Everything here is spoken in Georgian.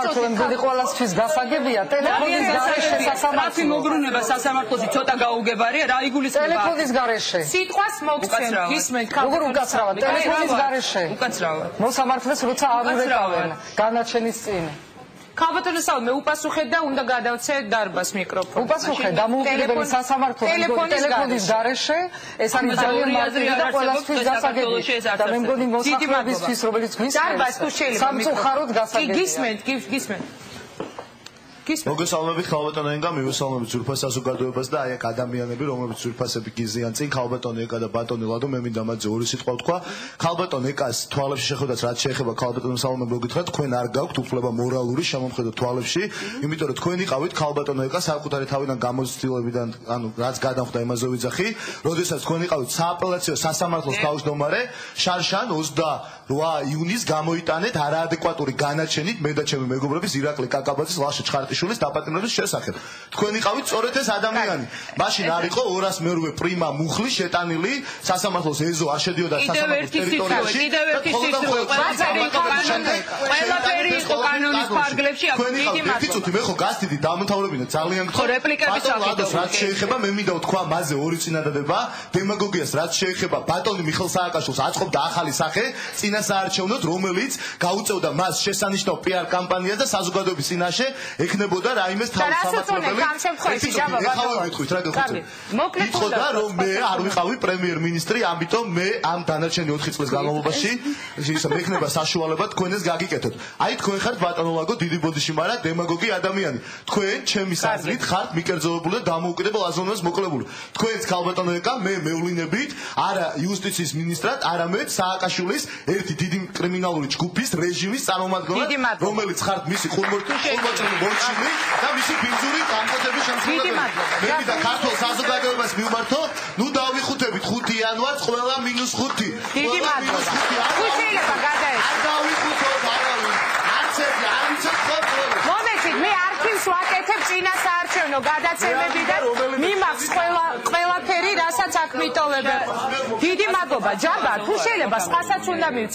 მგონი ყველასთვის გასაგებია ტელეფონის გარეშე სასამართლო მოგრუნება სასამართლოში ცოტა გაუგებარია რა იგულისხმება ტელეფონის გარეშე სიტყვას მოგცემ გისმენთ როგორ უკაცრავად ტელეფონის გარეშე უკაცრავად მოსამართლეს როცა არ ურეკავენ განაჩენის წინ ქალბატონო საუბრობ მე უპასუხეთ და უნდა გადავცე დარბას მიკროფონს უპასუხე დამოუკიდებელი სასამართლო ტელეფონის გარეშე ეს არის ძალიან მარტივი და ყველასთვის გასაგებია და მე მგონი მოსახლეობისთვის რომელიც გვისმენთ დარბას თუ შეიძლება სამწუხაროდ გასაგებია გისმენთ მოგესალმებით ქალბატონო ენგა მივესალმებით ძვირფას საზოგადოებას და აი აქ ადამიანები რომლებიც ძვირფასები გიზიან წინ ქალბატონო ეკა და ბატონი ლადო მე მინდა მათზე ორი სიტყვა ვთქვა ქალბატონ ეკას თვალებში შეხედვაც რაც შეეხება ქალბატონო სალომე მოგითხრათ თქვენ არ გაქვთ უფლება მორალური შემომხედოთ თვალებში იმიტომ რომ თქვენ იყავით ქალბატონო ეკა საკუთარი თავიდან გამოცდილებიდან ანუ რაც გადამხდა იმაზე ვიძახი როდესაც თქვენ იყავით სააპელაციო სასამართლოს თავმჯდომარე შარშან 28 იუნის გამოიტანეთ არაადეკვატური განაჩენით მე და ჩემი მეგობრების ირაკლი კაკაბაძის ლაშა ჩხარტიშვილის დაპატიმრების შესახებ. თქვენ იყავით სწორედ ეს ადამიანი. მაშინ არ იყო 208 პრიმა მუხლი შეტანილი სასამართლოს ეზო არ შედიოდა სასამართლოს ტერიტორიაში. კიდევ ერთი სიტყვა. ყველაფერი იყო კანონის ფარგლებში დიდი მადლობა. მე ხო გასდიდი დამთავრებინა ძალიან გქონდა. რეპლიკების სახით რაც შეეხება მე მინდა ვთქვა მასზე ორი წინადადება დემაგოგიას რაც შეეხება ბატონი მიხელ სააკაშვილს აწყობდა ახალი სახე წინასაარჩევნოდ რომელიც გაუწევდა მას შესანიშნავ PR კამპანიას და საზოგადოების წინაშე ეკნებოდა რაიმეს თავისუფლებელი ამ შემთხვევაში ჯაბა ითხოვდა რომ მე არ ვიყავი პრემიერ-მინისტრი ამიტომ მე ამ დანარჩენი 4 წლის განმავლობაში მექნება საშუალება თქვენს გაგიკეთოთ აი თქვენ ხართ ბატონო ლაგო დიდი ბოდიში მაგრამ დემაგოგი ადამიანი თქვენ ჩემი საზრით ხართ მიკერძოებული და დამოუკიდებელ აზროვნებას მოკლებული თქვენს ქალბატონო ეკა მე მევლინებით არა იუსტიციის მინისტრად არამედ სააკაშვილის ერთი დიდი კრიმინალური ჯგუფის რეჟიმის წარმომადგენლად რომელიც ხართ მისი ხურმოწმული მორჩილი და მისი ბინძური კამპოტების შემსრულებელი. მე და ქართულ საზოგადოებას მივმართო, ნუ დავიხუთებით 5 იანვარს ყველა -5. დიდი მადლობა. თუ შეიძლება გადაეცა. არ დავიხუთოთ არავინ. არც ერთი არ ვიცით ხოლმე. მომეცით მე არქივს ვაკეთებ წინასაარჩევნო გადაცემები და მიმაქვს ყველაფერი რასაც აქ მიტოვებენ. დიდი მადლობა ჯაბა თუ შეიძლება სხვასაც უნდა